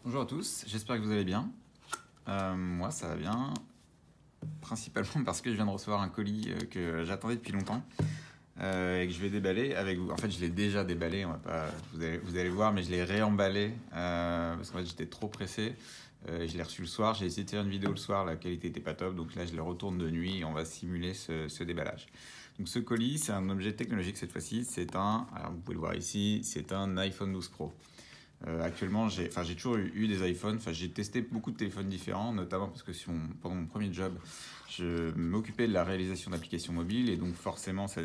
Bonjour à tous, j'espère que vous allez bien. Moi ça va bien, principalement parce que je viens de recevoir un colis que j'attendais depuis longtemps et que je vais déballer avec vous. En fait je l'ai déjà déballé, on va pas, vous allez voir, mais je l'ai réemballé parce qu'en fait j'étais trop pressé. Je l'ai reçu le soir, j'ai essayé de faire une vidéo le soir, la qualité n'était pas top, donc là je le retourne de nuit et on va simuler ce déballage. Donc ce colis, c'est un objet technologique cette fois-ci, alors vous pouvez le voir ici, c'est un iPhone 12 Pro. Actuellement, j'ai toujours eu des iPhones. J'ai testé beaucoup de téléphones différents, notamment parce que pendant mon premier job, je m'occupais de la réalisation d'applications mobiles et donc forcément, ça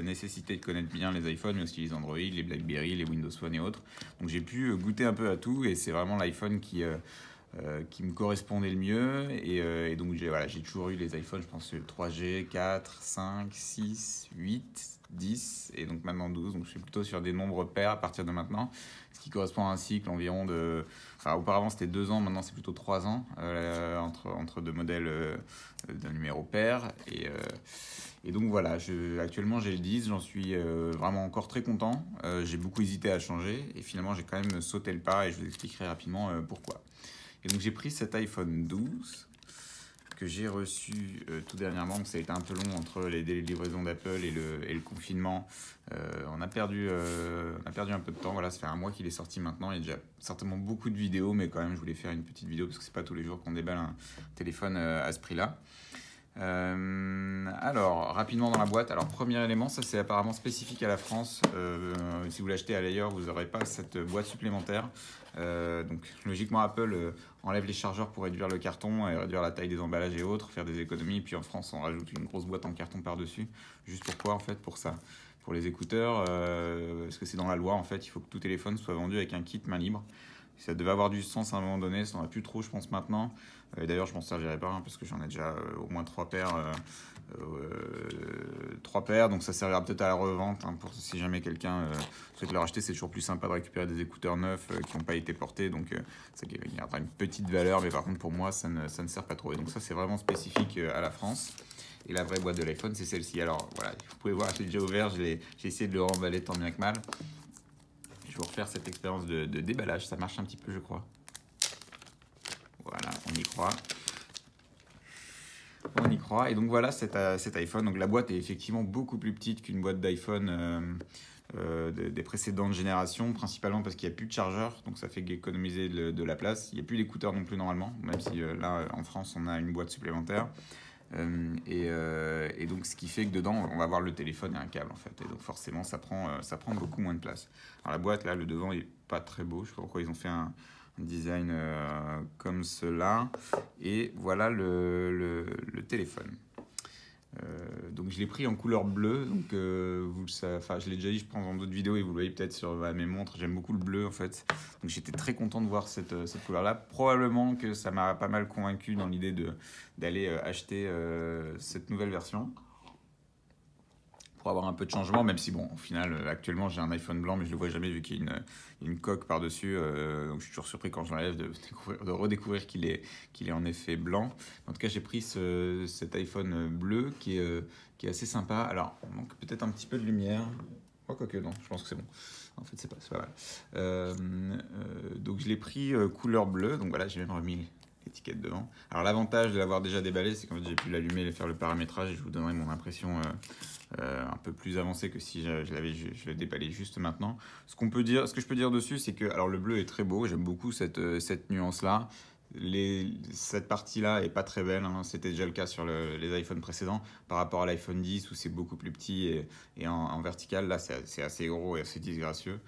nécessitait de connaître bien les iPhones, mais aussi les Android, les BlackBerry, les Windows Phone et autres. Donc j'ai pu goûter un peu à tout et c'est vraiment l'iPhone qui me correspondait le mieux. Et donc j'ai toujours eu les iPhones, je pense 3G, 4, 5, 6, 8, 10 et donc maintenant 12. Donc je suis plutôt sur des nombres pairs à partir de maintenant, ce qui correspond à un cycle environ de... Enfin, auparavant c'était 2 ans, maintenant c'est plutôt 3 ans entre deux modèles d'un numéro pair. Et donc voilà, actuellement j'ai le 10, j'en suis vraiment encore très content. J'ai beaucoup hésité à changer et finalement j'ai quand même sauté le pas et je vous expliquerai rapidement pourquoi. Et donc j'ai pris cet iPhone 12 que j'ai reçu tout dernièrement. Donc ça a été un peu long entre les délais de livraison d'Apple et le confinement. On a perdu un peu de temps. Voilà, ça fait un mois qu'il est sorti maintenant. Il y a déjà certainement beaucoup de vidéos, mais quand même je voulais faire une petite vidéo parce que c'est pas tous les jours qu'on déballe un téléphone à ce prix-là. Alors, rapidement dans la boîte. Alors, premier élément, ça c'est apparemment spécifique à la France. Si vous l'achetez ailleurs, vous n'aurez pas cette boîte supplémentaire. Donc, logiquement, Apple enlève les chargeurs pour réduire le carton et réduire la taille des emballages et autres, faire des économies. Puis en France, on rajoute une grosse boîte en carton par-dessus. Juste pourquoi en fait? Pour ça. Pour les écouteurs, parce que c'est dans la loi en fait, il faut que tout téléphone soit vendu avec un kit main libre. Ça devait avoir du sens à un moment donné, ça n'en a plus trop, je pense, maintenant. D'ailleurs, je m'en servirai pas parce que j'en ai déjà au moins 3 paires. 3 paires, donc ça servira peut-être à la revente pour si jamais quelqu'un souhaite le racheter. C'est toujours plus sympa de récupérer des écouteurs neufs qui n'ont pas été portés, donc ça gardera une petite valeur, mais par contre pour moi ça ne sert pas trop. Et donc ça c'est vraiment spécifique à la France. Et la vraie boîte de l'iPhone c'est celle-ci. Alors voilà, vous pouvez voir, je l'ai déjà ouvert, j'ai essayé de le remballer tant bien que mal. Je vais refaire cette expérience de déballage, ça marche un petit peu je crois. Voilà, on y croit. On y croit. Et donc voilà cet iPhone. Donc la boîte est effectivement beaucoup plus petite qu'une boîte d'iPhone des précédentes générations, principalement parce qu'il n'y a plus de chargeur, donc ça fait économiser de la place. Il n'y a plus d'écouteurs non plus normalement, même si là en France on a une boîte supplémentaire. Et donc ce qui fait que dedans on va avoir le téléphone et un câble en fait. Et donc forcément ça prend beaucoup moins de place. Alors la boîte là, le devant est pas très beau. Je sais pas pourquoi ils ont fait un design comme cela. Et voilà le téléphone. Donc je l'ai pris en couleur bleue, donc vous le savez, enfin je l'ai déjà dit je pense dans d'autres vidéos et vous le voyez peut-être sur mes montres, j'aime beaucoup le bleu en fait, donc j'étais très content de voir cette couleur là. Probablement que ça m'a pas mal convaincu dans l'idée d'aller acheter cette nouvelle version pour avoir un peu de changement, même si bon au final actuellement j'ai un iPhone blanc mais je le vois jamais vu qu'il y a une coque par dessus, donc je suis toujours surpris quand je l'enlève de redécouvrir qu'il est en effet blanc. En tout cas j'ai pris cet iPhone bleu qui est assez sympa. Alors il manque peut-être un petit peu de lumière, oh quoique non, je pense que c'est bon. En fait c'est pas mal. Donc je l'ai pris couleur bleue, donc voilà j'ai même remis l'étiquette devant. Alors l'avantage de l'avoir déjà déballé, c'est qu'en fait j'ai pu l'allumer et faire le paramétrage et je vous donnerai mon impression un peu plus avancée que si je l'ai déballé juste maintenant. Ce que je peux dire dessus, c'est que alors le bleu est très beau, j'aime beaucoup cette nuance-là. Cette partie-là est pas très belle, hein. C'était déjà le cas sur les iPhones précédents par rapport à l'iPhone 10 où c'est beaucoup plus petit et en vertical, là c'est assez gros et assez disgracieux.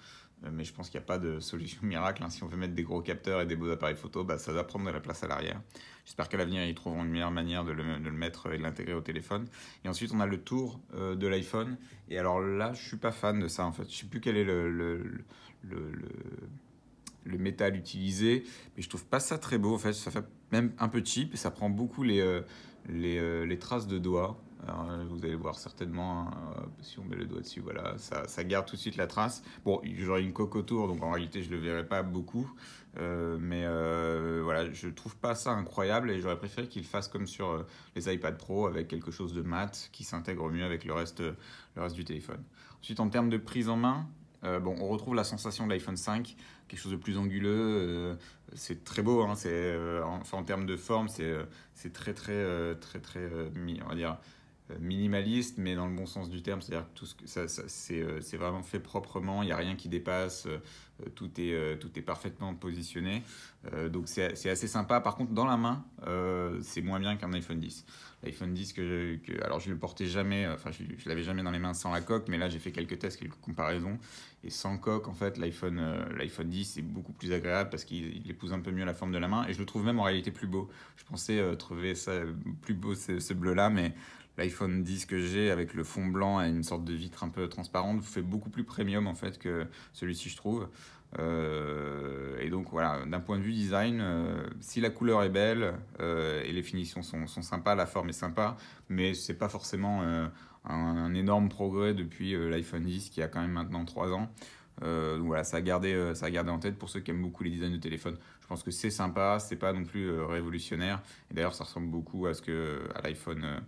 Mais je pense qu'il n'y a pas de solution miracle, hein. Si on veut mettre des gros capteurs et des beaux appareils photo, ça doit prendre de la place à l'arrière. J'espère qu'à l'avenir, ils trouveront une meilleure manière de le mettre et de l'intégrer au téléphone. Et ensuite, on a le tour de l'iPhone. Et alors là, je ne suis pas fan de ça en fait. Je ne sais plus quel est le métal utilisé, mais je trouve pas ça très beau en fait. Ça fait même un peu cheap et ça prend beaucoup les traces de doigts. Alors, vous allez voir certainement, si on met le doigt dessus, voilà, ça garde tout de suite la trace. Bon, j'aurai une coque autour, donc en réalité je le verrai pas beaucoup, mais voilà, je trouve pas ça incroyable et j'aurais préféré qu'il fasse comme sur les iPad Pro avec quelque chose de mat qui s'intègre mieux avec le reste du téléphone. Ensuite, en termes de prise en main, Bon, on retrouve la sensation de l'iPhone 5, quelque chose de plus anguleux. C'est très beau, hein, enfin, en termes de forme, c'est on va dire, minimaliste, mais dans le bon sens du terme. C'est-à-dire que c'est vraiment fait proprement, il n'y a rien qui dépasse, tout est parfaitement positionné. Donc c'est assez sympa. Par contre, dans la main, c'est moins bien qu'un iPhone 10. L'iPhone 10 alors je le portais jamais, enfin je l'avais jamais dans les mains sans la coque, mais là j'ai fait quelques tests, quelques comparaisons, et sans coque en fait l'iPhone 10 est beaucoup plus agréable parce qu'il épouse un peu mieux la forme de la main, et je le trouve même en réalité plus beau. Je pensais trouver ça plus beau, ce bleu là, mais l'iPhone 10 que j'ai avec le fond blanc et une sorte de vitre un peu transparente fait beaucoup plus premium en fait que celui-ci, je trouve. Et donc voilà, d'un point de vue design, si la couleur est belle et les finitions sont sympas, la forme est sympa, mais c'est pas forcément un énorme progrès depuis l'iPhone 10 qui a quand même maintenant 3 ans. Donc voilà, ça a gardé en tête pour ceux qui aiment beaucoup les designs de téléphone. Je pense que c'est sympa, c'est pas non plus révolutionnaire. Et d'ailleurs, ça ressemble beaucoup à l'iPhone.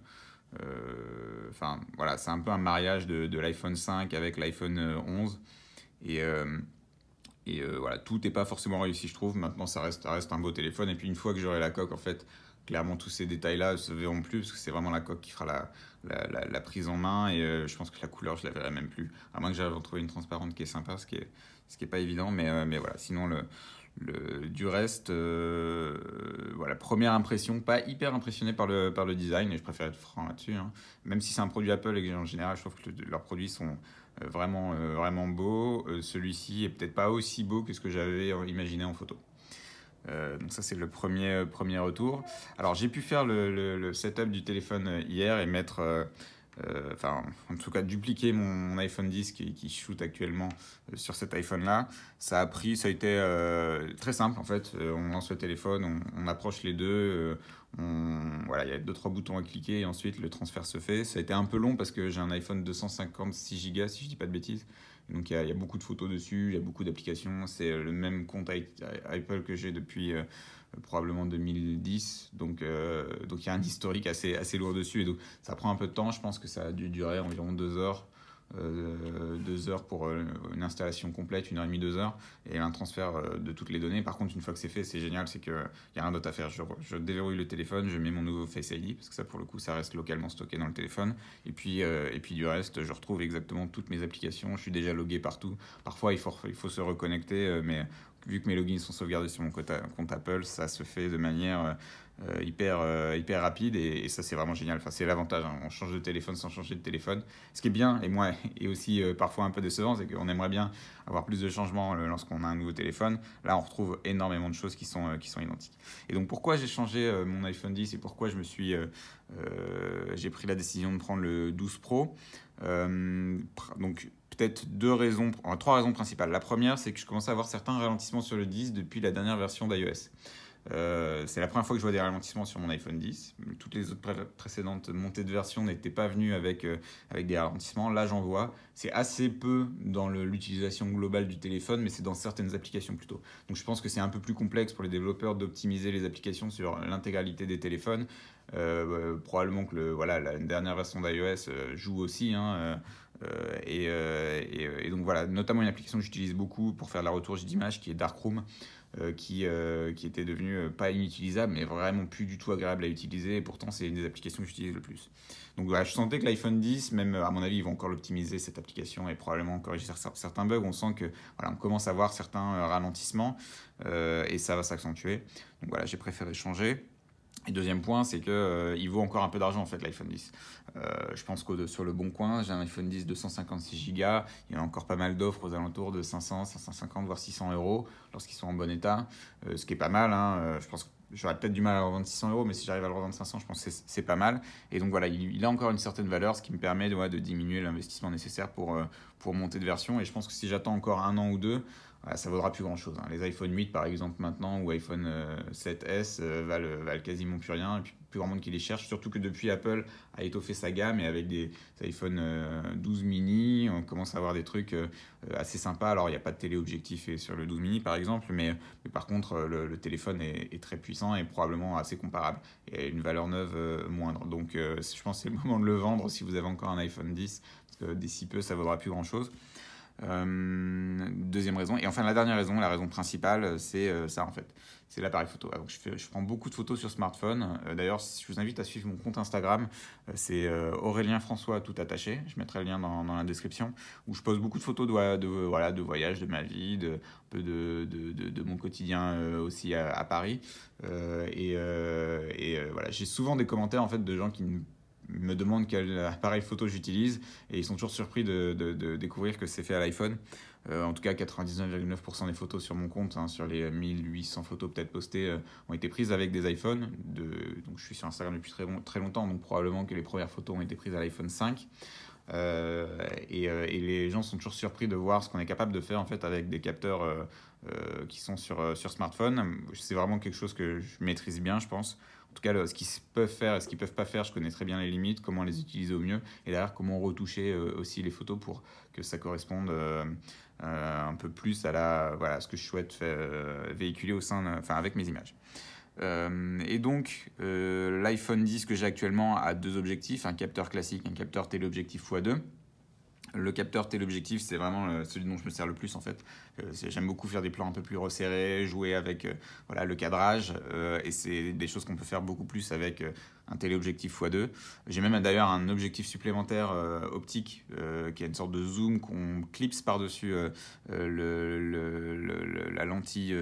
Enfin voilà, c'est un peu un mariage de l'iPhone 5 avec l'iPhone 11. Et, voilà, tout n'est pas forcément réussi, je trouve. Maintenant, ça reste un beau téléphone. Et puis, une fois que j'aurai la coque, en fait, clairement, tous ces détails-là ne se verront plus parce que c'est vraiment la coque qui fera la prise en main. Et je pense que la couleur, je la verrai même plus. À moins que j'arrive à trouver une transparente qui est sympa, ce qui est pas évident. Mais voilà, sinon, du reste, voilà, première impression, pas hyper impressionné par le design. Et je préfère être franc là-dessus, hein. Même si c'est un produit Apple et que en général, je trouve que leurs produits sont vraiment beau. Celui-ci est peut-être pas aussi beau que ce que j'avais imaginé en photo. Donc ça, c'est le premier retour. Alors j'ai pu faire le setup du téléphone hier et mettre, enfin en tout cas dupliquer mon iPhone 10 qui shoot actuellement sur cet iPhone-là. Ça a été très simple en fait. On lance le téléphone, on approche les deux. Voilà, il y a 2-3 boutons à cliquer et ensuite le transfert se fait. Ça a été un peu long parce que j'ai un iPhone 256 Go si je dis pas de bêtises. Donc il y a beaucoup de photos dessus, il y a beaucoup d'applications. C'est le même compte Apple que j'ai depuis probablement 2010. Donc il y a un historique assez lourd dessus. Et donc ça prend un peu de temps. Je pense que ça a dû durer environ 2 heures. 2 heures pour une installation complète, 1h30, 2 heures, et un transfert de toutes les données. Par contre, une fois que c'est fait, c'est génial, c'est qu'il n'y a rien d'autre à faire. Je déverrouille le téléphone, je mets mon nouveau Face ID, parce que ça, pour le coup, ça reste localement stocké dans le téléphone. Et puis du reste, je retrouve exactement toutes mes applications. Je suis déjà logué partout. Parfois, il faut se reconnecter, mais vu que mes logins sont sauvegardés sur mon compte Apple, ça se fait de manière hyper rapide, et ça, c'est vraiment génial. Enfin, c'est l'avantage, hein. On change de téléphone sans changer de téléphone. Ce qui est bien, et aussi parfois un peu décevant, c'est qu'on aimerait bien avoir plus de changements lorsqu'on a un nouveau téléphone. Là, on retrouve énormément de choses qui sont identiques. Et donc, pourquoi j'ai changé mon iPhone 10 et pourquoi j'ai pris la décision de prendre le 12 Pro. Donc, peut-être 3 raisons principales. La première, c'est que je commençais à avoir certains ralentissements sur le 10 depuis la dernière version d'iOS. C'est la première fois que je vois des ralentissements sur mon iPhone 10. Toutes les autres précédentes montées de version n'étaient pas venues avec des ralentissements. Là, j'en vois. C'est assez peu dans l'utilisation globale du téléphone, mais c'est dans certaines applications plutôt. Donc je pense que c'est un peu plus complexe pour les développeurs d'optimiser les applications sur l'intégralité des téléphones. Probablement que la dernière version d'iOS joue aussi, hein, et donc voilà, notamment une application que j'utilise beaucoup pour faire de la retouche d'image qui est Darkroom. Qui était devenue pas inutilisable, mais vraiment plus du tout agréable à utiliser. Et pourtant, c'est une des applications que j'utilise le plus. Donc voilà, je sentais que l'iPhone 10, même à mon avis, ils vont encore l'optimiser, cette application, et probablement corriger certains bugs. On sent que voilà, on commence à voir certains ralentissements, et ça va s'accentuer. Donc voilà, j'ai préféré changer. Et deuxième point, c'est qu'il vaut encore un peu d'argent en fait l'iPhone 10. Je pense que sur le bon coin, j'ai un iPhone 10 256 Go. Il y a encore pas mal d'offres aux alentours de 500, 550 voire 600 euros lorsqu'ils sont en bon état. Ce qui est pas mal, hein. Je pense que j'aurais peut-être du mal à le revendre 600 euros, mais si j'arrive à le revendre 500, je pense que c'est pas mal. Et donc voilà, il a encore une certaine valeur, ce qui me permet de diminuer l'investissement nécessaire pour monter de version. Et je pense que si j'attends encore 1 an ou 2, ça vaudra plus grand chose, hein. Les iPhone 8 par exemple maintenant, ou iPhone 7S valent quasiment plus rien, et puis plus grand monde qui les cherche, surtout que depuis Apple a étoffé sa gamme, et avec des iPhone 12 mini, on commence à avoir des trucs assez sympas. Alors il n'y a pas de téléobjectif sur le 12 mini par exemple, mais par contre le téléphone est très puissant et probablement assez comparable, et a une valeur neuve moindre. Donc je pense que c'est le moment de le vendre si vous avez encore un iPhone 10, parce que d'ici peu ça vaudra plus grand chose. Deuxième raison. Et enfin, la dernière raison, la raison principale, c'est ça en fait. C'est l'appareil photo. Donc, je prends beaucoup de photos sur smartphone. D'ailleurs, je vous invite à suivre mon compte Instagram. C'est Aurélien François tout attaché. Je mettrai le lien dans la description. Où je pose beaucoup de photos voilà, de voyage, de ma vie, un peu de mon quotidien aussi à Paris. Voilà, j'ai souvent des commentaires en fait, de gens qui me demandent quel appareil photo j'utilise et ils sont toujours surpris de découvrir que c'est fait à l'iPhone. En tout cas, 99,9% des photos sur mon compte, hein, sur les 1800 photos peut-être postées, ont été prises avec des iPhones. Donc, je suis sur Instagram depuis très longtemps, donc probablement que les premières photos ont été prises à l'iPhone 5. Et les gens sont toujours surpris de voir ce qu'on est capable de faire en fait, avec des capteurs qui sont sur smartphone. C'est vraiment quelque chose que je maîtrise bien, je pense. En tout cas, ce qu'ils peuvent faire et ce qu'ils ne peuvent pas faire, je connais très bien les limites, comment les utiliser au mieux, et derrière, comment retoucher aussi les photos pour que ça corresponde un peu plus à voilà, ce que je souhaite véhiculer avec mes images. Et donc, l'iPhone 10 que j'ai actuellement a deux objectifs, un capteur classique, un capteur téléobjectif x2. Le capteur téléobjectif, c'est vraiment celui dont je me sers le plus en fait. J'aime beaucoup faire des plans un peu plus resserrés, jouer avec voilà, le cadrage, et c'est des choses qu'on peut faire beaucoup plus avec un téléobjectif x2. J'ai même d'ailleurs un objectif supplémentaire optique qui a une sorte de zoom qu'on clipse par-dessus la lentille,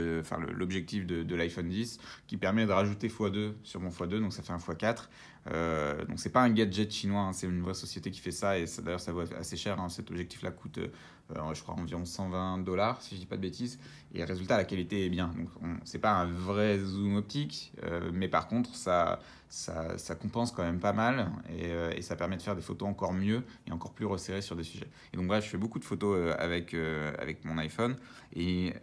l'objectif de l'iPhone 10 qui permet de rajouter x2 sur mon x2, donc ça fait un x4. Donc c'est pas un gadget chinois, hein, c'est une vraie société qui fait ça et d'ailleurs ça vaut assez cher, hein, cet objectif là coûte je crois environ $120 si je dis pas de bêtises et le résultat la qualité est bien, donc c'est pas un vrai zoom optique mais par contre ça compense quand même pas mal et ça permet de faire des photos encore mieux et encore plus resserrées sur des sujets. Et donc bref, je fais beaucoup de photos avec mon iPhone et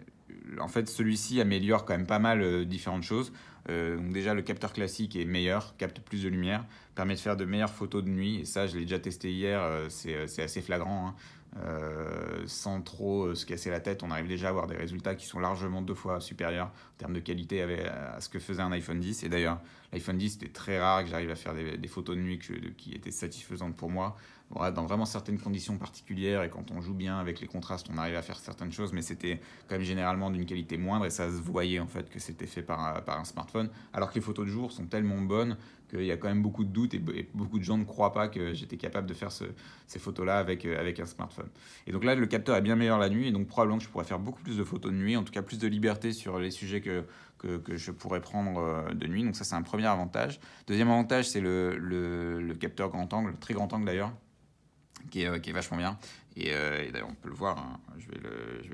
en fait celui-ci améliore quand même pas mal différentes choses. Donc déjà le capteur classique est meilleur, capte plus de lumière, permet de faire de meilleures photos de nuit et ça je l'ai déjà testé hier, c'est assez flagrant, hein. Sans trop se casser la tête, on arrive déjà à avoir des résultats qui sont largement 2 fois supérieurs en termes de qualité à ce que faisait un iPhone 10. Et d'ailleurs, l'iPhone 10, c'était très rare que j'arrive à faire des photos de nuit qui étaient satisfaisantes pour moi. Bon, dans vraiment certaines conditions particulières et quand on joue bien avec les contrastes, on arrive à faire certaines choses, mais c'était quand même généralement d'une qualité moindre et ça se voyait en fait que c'était fait par un smartphone. Alors que les photos de jour sont tellement bonnes qu'il y a quand même beaucoup de doutes et beaucoup de gens ne croient pas que j'étais capable de faire ces photos-là avec un smartphone. Et donc là, le capteur est bien meilleur la nuit et donc probablement que je pourrais faire beaucoup plus de photos de nuit, en tout cas plus de liberté sur les sujets que je pourrais prendre de nuit. Donc ça, c'est un premier avantage. Deuxième avantage, c'est le capteur grand angle, très grand angle d'ailleurs, qui est vachement bien. Et d'ailleurs, on peut le voir, hein. Je vais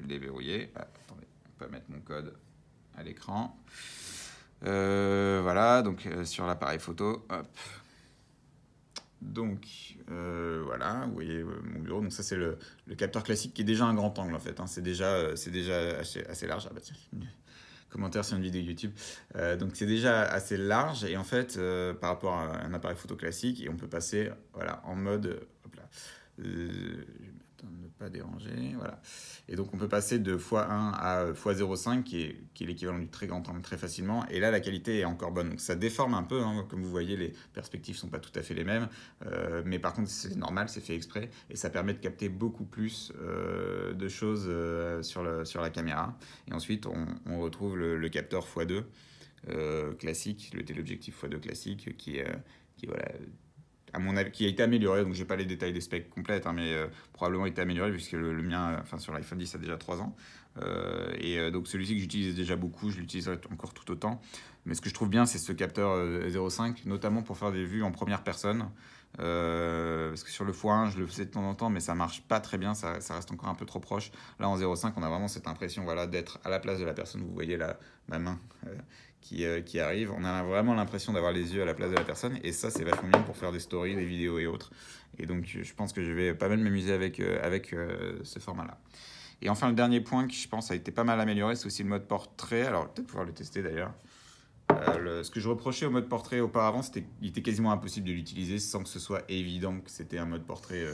le déverrouiller. Ah, attendez, on peut mettre mon code à l'écran. Voilà, donc sur l'appareil photo, hop. Donc voilà, vous voyez mon bureau. Donc ça c'est le capteur classique qui est déjà un grand angle en fait, hein. C'est déjà assez large. Ah bah tiens, commentaire sur une vidéo YouTube. Donc c'est déjà assez large et en fait par rapport à un appareil photo classique, et on peut passer voilà, en mode hop là, ne pas déranger, voilà. Et donc on peut passer de x1 à x0,5 qui est l'équivalent du très grand angle très facilement, et là la qualité est encore bonne, donc ça déforme un peu, hein, comme vous voyez les perspectives sont pas tout à fait les mêmes, mais par contre c'est normal, c'est fait exprès et ça permet de capter beaucoup plus de choses sur la caméra. Et ensuite on retrouve le capteur x2 classique, le téléobjectif x2 classique qui voilà, à mon avis, qui a été amélioré, donc j'ai pas les détails des specs complètes, hein, mais probablement été amélioré puisque le mien, sur l'iPhone 10 a déjà 3 ans. Donc celui-ci que j'utilise déjà beaucoup, je l'utiliserai encore tout autant. Mais ce que je trouve bien, c'est ce capteur 0,5, notamment pour faire des vues en première personne. Parce que sur le x1, je le faisais de temps en temps, mais ça marche pas très bien, ça reste encore un peu trop proche. Là, en 0,5, on a vraiment cette impression voilà, d'être à la place de la personne. Vous voyez là, ma main qui arrive. On a vraiment l'impression d'avoir les yeux à la place de la personne. Et ça, c'est vachement bien pour faire des stories, des vidéos et autres. Et donc, je pense que je vais pas mal m'amuser avec ce format-là. Et enfin, le dernier point qui, je pense, a été pas mal amélioré, c'est aussi le mode portrait. Alors, peut-être pouvoir le tester d'ailleurs. Ce que je reprochais au mode portrait auparavant, il était quasiment impossible de l'utiliser sans que ce soit évident que c'était un mode portrait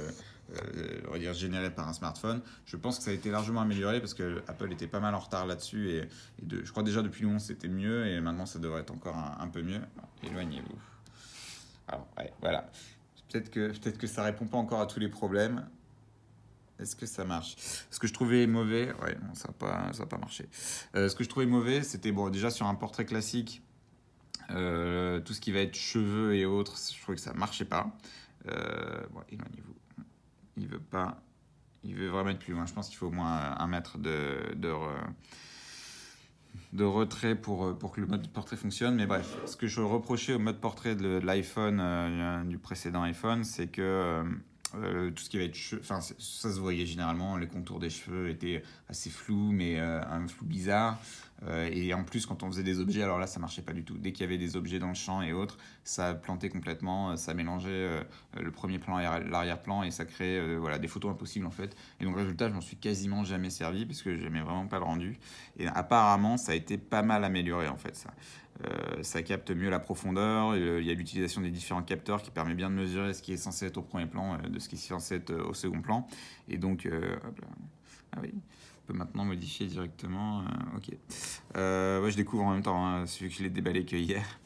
on va dire généré par un smartphone. Je pense que ça a été largement amélioré parce que Apple était pas mal en retard là-dessus et je crois déjà depuis le 11 c'était mieux et maintenant ça devrait être encore un peu mieux. Éloignez-vous. Alors ouais, voilà. Peut-être que ça répond pas encore à tous les problèmes. Est-ce que ça marche? Ce que je trouvais mauvais, ouais, non, ça n'a pas marché. Ce que je trouvais mauvais, c'était bon, déjà sur un portrait classique, tout ce qui va être cheveux et autres, je trouvais que ça marchait pas. Bon, éloignez-vous. Il veut pas. Il veut vraiment être plus loin. Je pense qu'il faut au moins 1 mètre de retrait pour que le mode portrait fonctionne. Mais bref, ce que je reprochais au mode portrait de l'iPhone, du précédent iPhone, c'est que tout ce qui va être cheveux, enfin ça se voyait généralement, les contours des cheveux étaient assez flous, mais un flou bizarre. Et en plus, quand on faisait des objets, alors là, ça marchait pas du tout. Dès qu'il y avait des objets dans le champ et autres, ça plantait complètement, ça mélangeait le premier plan et l'arrière-plan et ça créait voilà, des photos impossibles en fait. Et donc, résultat, je m'en suis quasiment jamais servi parce que j'aimais vraiment pas le rendu. Et apparemment, ça a été pas mal amélioré en fait, ça. Ça capte mieux la profondeur, il y a l'utilisation des différents capteurs qui permet bien de mesurer ce qui est censé être au premier plan de ce qui est censé être au second plan. Et donc, hop là. Ah oui, on peut maintenant modifier directement. Ok. Ouais, je découvre en même temps, hein, celui que je l'ai déballé que hier.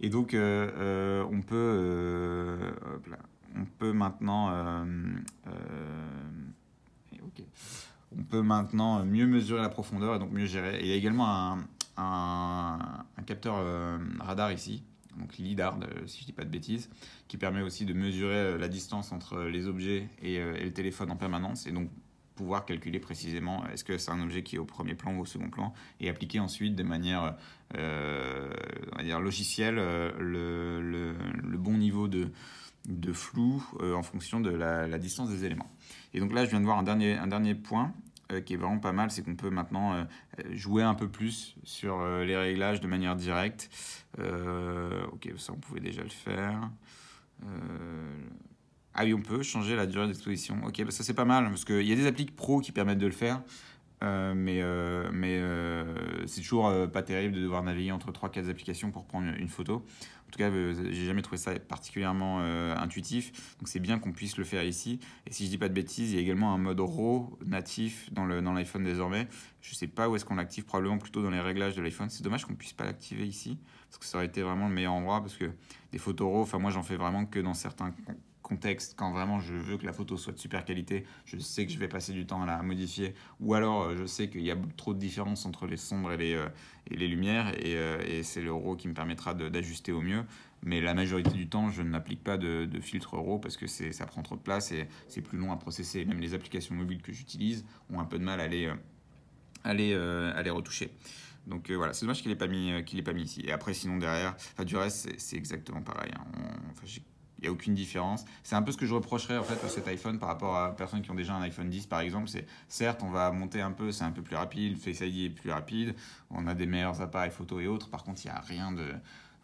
Et donc, hop là. On peut maintenant. Ok. On peut maintenant mieux mesurer la profondeur et donc mieux gérer. Et il y a également un capteur radar ici, donc LIDAR, si je dis pas de bêtises, qui permet aussi de mesurer la distance entre les objets et le téléphone en permanence, et donc pouvoir calculer précisément est-ce que c'est un objet qui est au premier plan ou au second plan, et appliquer ensuite de manière on va dire logicielle le bon niveau de flou en fonction de la distance des éléments. Et donc là, je viens de voir un dernier point qui est vraiment pas mal, c'est qu'on peut maintenant jouer un peu plus sur les réglages de manière directe. Ok, ça on pouvait déjà le faire. Ah oui, on peut changer la durée d'exposition. Ok, bah ça c'est pas mal, parce qu'il y a des applis pro qui permettent de le faire. Mais c'est toujours pas terrible de devoir naviguer entre 3-4 applications pour prendre une photo. En tout cas, j'ai jamais trouvé ça particulièrement intuitif. Donc c'est bien qu'on puisse le faire ici. Et si je dis pas de bêtises, il y a également un mode RAW natif dans l'iPhone désormais. Je sais pas où est-ce qu'on l'active, probablement plutôt dans les réglages de l'iPhone. C'est dommage qu'on puisse pas l'activer ici, parce que ça aurait été vraiment le meilleur endroit, parce que des photos RAW, enfin moi j'en fais vraiment que dans certains contexte, quand vraiment je veux que la photo soit de super qualité, je sais que je vais passer du temps à la modifier, ou alors je sais qu'il y a trop de différence entre les sombres et les lumières, et c'est le RAW qui me permettra d'ajuster au mieux. Mais la majorité du temps, je n'applique pas de filtre RAW parce que ça prend trop de place et c'est plus long à processer. Même les applications mobiles que j'utilise ont un peu de mal à les retoucher. Donc voilà, c'est dommage qu'il n'ait pas mis ici. Et après, sinon derrière, du reste, c'est exactement pareil. Hein. Il n'y a aucune différence. C'est un peu ce que je reprocherais en fait à cet iPhone par rapport à personnes qui ont déjà un iPhone 10 par exemple. C'est certes, on va monter un peu, c'est un peu plus rapide, Face ID est plus rapide, on a des meilleurs appareils photo et autres. Par contre, il n'y a rien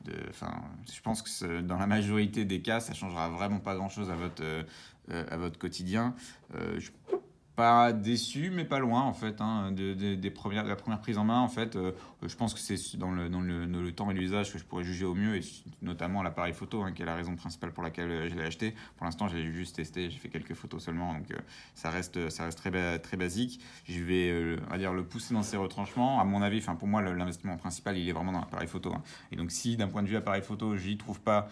je pense que dans la majorité des cas, ça changera vraiment pas grand-chose à votre quotidien. Je pas déçu, mais pas loin en fait, hein, de la première prise en main. En fait, je pense que c'est dans le temps et l'usage que je pourrais juger au mieux, et notamment l'appareil photo, hein, qui est la raison principale pour laquelle je l'ai acheté. Pour l'instant, je l'ai juste testé, j'ai fait quelques photos seulement, donc ça reste très basique. Je vais on va dire, le pousser dans ses retranchements. À mon avis, pour moi, l'investissement principal, il est vraiment dans l'appareil photo. Hein. Et donc, si d'un point de vue appareil photo, j'y trouve pas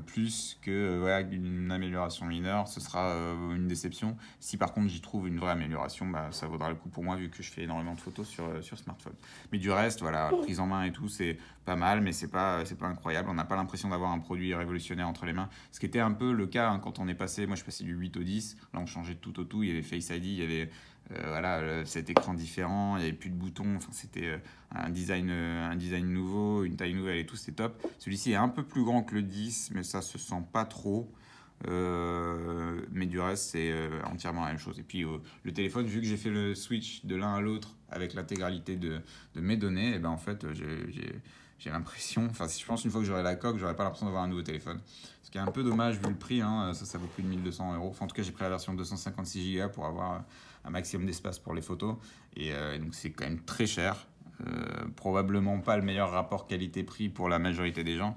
plus que voilà, une amélioration mineure, ce sera une déception. Si par contre j'y trouve une vraie amélioration, bah, ça vaudra le coup pour moi vu que je fais énormément de photos sur smartphone. Mais du reste, voilà, prise en main et tout, c'est pas mal, mais c'est pas incroyable. On n'a pas l'impression d'avoir un produit révolutionnaire entre les mains. Ce qui était un peu le cas hein, quand on est passé, moi je passais du 8 au 10, là on changeait de tout au tout, il y avait Face ID, il y avait voilà, cet écran différent, il n'y avait plus de boutons, enfin, c'était un design nouveau, une taille nouvelle et tout, c'était top. Celui-ci est un peu plus grand que le 10, mais ça se sent pas trop. Mais du reste, c'est entièrement la même chose. Et puis le téléphone, vu que j'ai fait le switch de l'un à l'autre avec l'intégralité de mes données, et ben en fait, j'ai l'impression, enfin je pense une fois que j'aurai la coque, j'aurai pas l'impression d'avoir un nouveau téléphone. Ce qui est un peu dommage vu le prix, hein, ça vaut plus de 1 200 €. Enfin, en tout cas, j'ai pris la version 256 Go pour avoir un maximum d'espace pour les photos. Et donc c'est quand même très cher. Probablement pas le meilleur rapport qualité-prix pour la majorité des gens,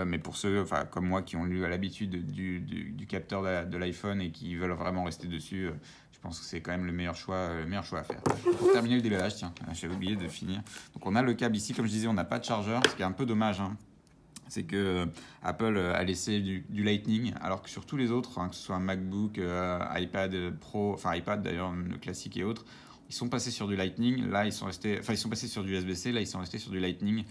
mais pour ceux comme moi qui ont eu l'habitude du capteur de l'iPhone et qui veulent vraiment rester dessus, je pense que c'est quand même le meilleur choix à faire. Pour terminer le déballage, tiens, j'avais oublié de finir. Donc on a le câble ici, comme je disais, on n'a pas de chargeur, ce qui est un peu dommage. Hein. c'est que Apple a laissé du Lightning, alors que sur tous les autres, hein, que ce soit un MacBook, iPad Pro, enfin iPad d'ailleurs, le classique et autres, ils sont passés sur du Lightning. Là, ils sont restés, enfin ils sont passés sur du USB-C. Là, ils sont restés sur du Lightning.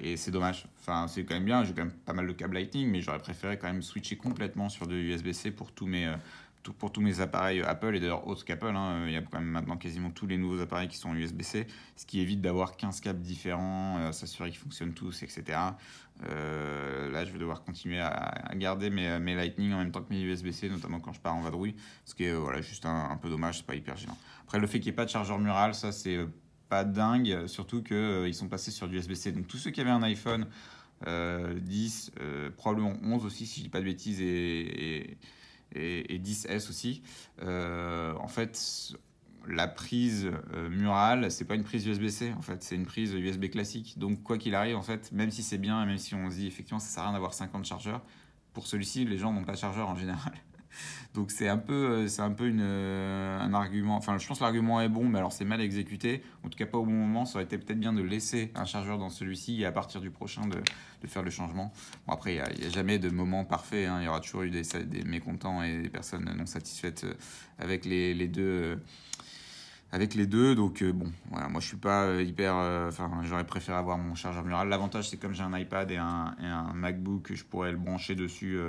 Et c'est dommage. Enfin, c'est quand même bien. J'ai quand même pas mal de câbles Lightning, mais j'aurais préféré quand même switcher complètement sur du USB-C pour tous mes appareils Apple et d'ailleurs autres qu'Apple. Hein. Il y a quand même maintenant quasiment tous les nouveaux appareils qui sont USB-C, ce qui évite d'avoir 15 câbles différents, s'assurer qu'ils fonctionnent tous, etc. Là, je vais devoir continuer à garder mes Lightning en même temps que mes USB-C, notamment quand je pars en vadrouille, ce qui est voilà, juste un peu dommage, c'est pas hyper gênant. Après, le fait qu'il n'y ait pas de chargeur mural, ça c'est pas dingue, surtout qu'ils sont passés sur du USB-C. Donc tous ceux qui avaient un iPhone 10, probablement 11 aussi, si je dis pas de bêtises, et 10S aussi, en fait, la prise murale, c'est pas une prise USB-C, en fait, c'est une prise USB classique. Donc quoi qu'il arrive, en fait, même si c'est bien, et même si on se dit effectivement ça sert à rien d'avoir 50 chargeurs, pour celui-ci, les gens n'ont pas de chargeur en général. Donc c'est un peu un argument. Enfin, je pense que l'argument est bon, mais alors c'est mal exécuté. En tout cas, pas au bon moment. Ça aurait été peut-être bien de laisser un chargeur dans celui-ci et à partir du prochain de faire le changement. Bon, après, il n'y a jamais de moment parfait. Hein. Il y aura toujours eu des mécontents et des personnes non satisfaites avec les deux. Donc bon, voilà, moi je suis pas hyper. Enfin, j'aurais préféré avoir mon chargeur mural. L'avantage, c'est comme j'ai un iPad et un MacBook, je pourrais le brancher dessus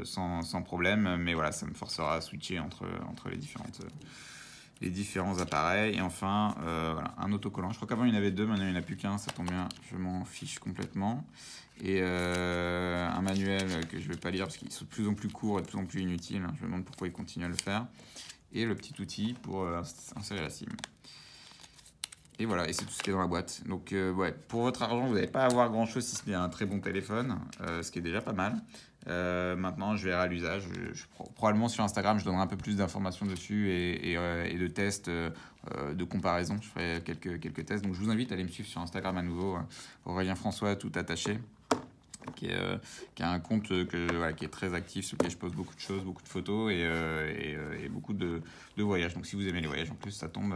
sans problème. Mais voilà, ça me forcera à switcher entre les différents appareils. Et enfin, voilà, un autocollant. Je crois qu'avant il y en avait deux, maintenant il n'y en a plus qu'un. Ça tombe bien, je m'en fiche complètement. Et un manuel que je vais pas lire parce qu'ils sont de plus en plus courts et de plus en plus inutiles. Je me demande pourquoi ils continuent à le faire. Et le petit outil pour insérer la SIM. Et voilà, et c'est tout ce qui est dans la boîte. Donc ouais, pour votre argent, vous n'allez pas avoir grand chose si ce n'est un très bon téléphone, ce qui est déjà pas mal. Maintenant, je verrai à l'usage. Probablement sur Instagram, je donnerai un peu plus d'informations dessus et de tests, de comparaison. Je ferai quelques tests. Donc je vous invite à aller me suivre sur Instagram à nouveau. Aurélien François, tout attaché. Qui a un compte qui est très actif, sur lequel je poste beaucoup de choses, beaucoup de photos et beaucoup de voyages. Donc si vous aimez les voyages, en plus, ça tombe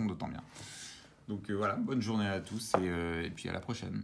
d'autant bien. Donc voilà, bonne journée à tous et puis à la prochaine.